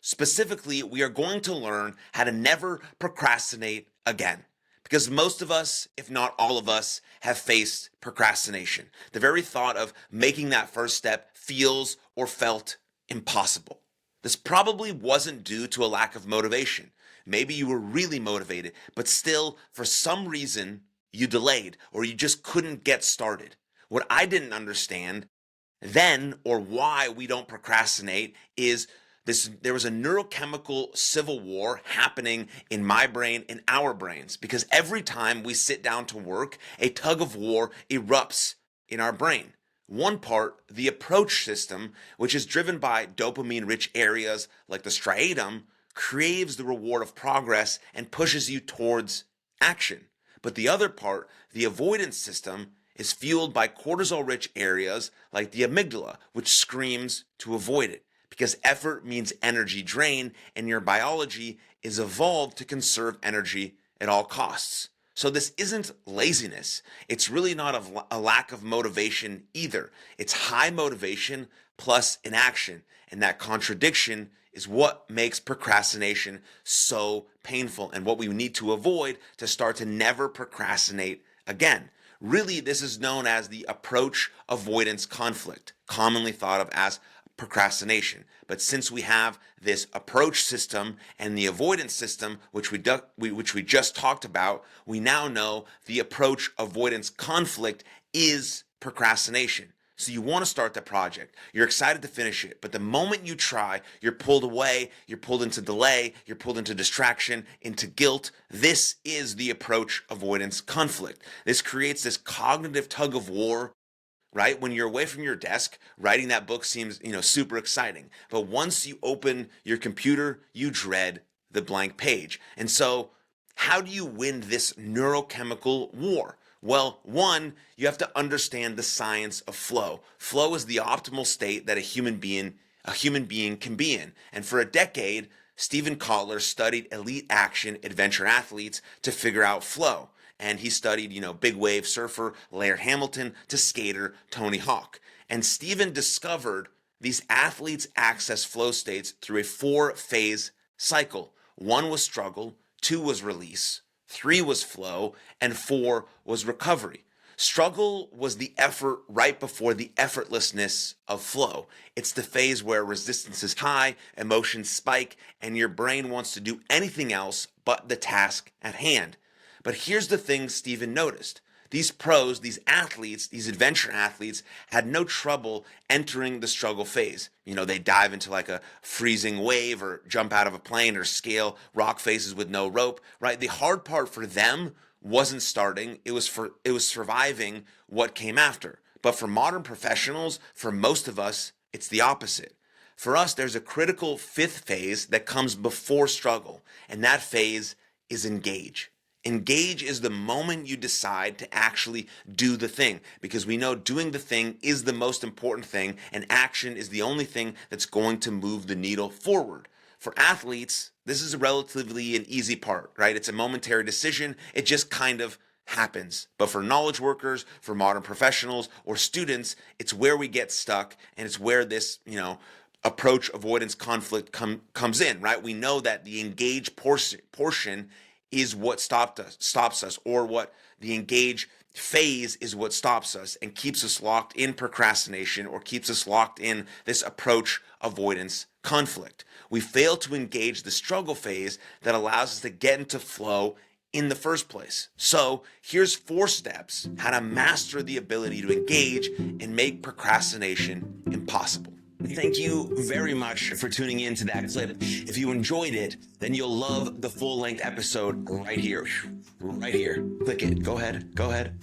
Specifically, we are going to learn how to never procrastinate again. Because most of us, if not all of us, have faced procrastination. The very thought of making that first step feels or felt impossible. This probably wasn't due to a lack of motivation. Maybe you were really motivated, but still, for some reason, you delayed or you just couldn't get started. What I didn't understand then, or why we don't procrastinate, is there was a neurochemical civil war happening in my brain, in our brains, because every time we sit down to work, a tug of war erupts in our brain. One part, the approach system, which is driven by dopamine-rich areas like the striatum, craves the reward of progress and pushes you towards action. But the other part, the avoidance system, is fueled by cortisol-rich areas like the amygdala, which screams to avoid it, because effort means energy drain, and your biology is evolved to conserve energy at all costs. So this isn't laziness. It's really not a lack of motivation either. It's high motivation plus inaction, and that contradiction is what makes procrastination so painful and what we need to avoid to start to never procrastinate again. Really, this is known as the approach-avoidance conflict, commonly thought of as procrastination. But since we have this approach system and the avoidance system, which we just talked about, we now know the approach-avoidance conflict is procrastination. So you want to start the project, you're excited to finish it, but the moment you try, you're pulled away, you're pulled into delay, you're pulled into distraction, into guilt. This is the approach-avoidance conflict. This creates this cognitive tug of war, right? When you're away from your desk, writing that book seems, super exciting. But once you open your computer, you dread the blank page. And so how do you win this neurochemical war? Well, one, you have to understand the science of flow. Flow is the optimal state that a human being can be in. And for a decade, Steven Kotler studied elite action adventure athletes to figure out flow. And he studied, big wave surfer Laird Hamilton to skater Tony Hawk. And Steven discovered these athletes access flow states through a 4-phase cycle. 1 was struggle, 2 was release, 3 was flow, and 4 was recovery. Struggle was the effort right before the effortlessness of flow. It's the phase where resistance is high, emotions spike, and your brain wants to do anything else but the task at hand. But here's the thing Steven noticed. These pros, these athletes, these adventure athletes had no trouble entering the struggle phase. They dive into like a freezing wave or jump out of a plane or scale rock faces with no rope, right? The hard part for them wasn't starting. It was surviving what came after. But for modern professionals, for most of us, it's the opposite. For us, there's a critical 5th phase that comes before struggle, and that phase is engage. Engage is the moment you decide to actually do the thing, because we know doing the thing is the most important thing, and action is the only thing that's going to move the needle forward. For athletes, this is relatively an easy part, right? It's a momentary decision. It just kind of happens. But for knowledge workers, for modern professionals or students, it's where we get stuck, and it's where this, approach avoidance conflict comes in, right? We know that the engage portion is what stops us, or what the engage phase is what stops us and keeps us locked in procrastination, or keeps us locked in this approach avoidance conflict. We fail to engage the struggle phase that allows us to get into flow in the first place. So here's 4 steps how to master the ability to engage and make procrastination impossible. Thank you very much for tuning in to that clip. If you enjoyed it, then you'll love the full-length episode right here. Right here. Click it. Go ahead.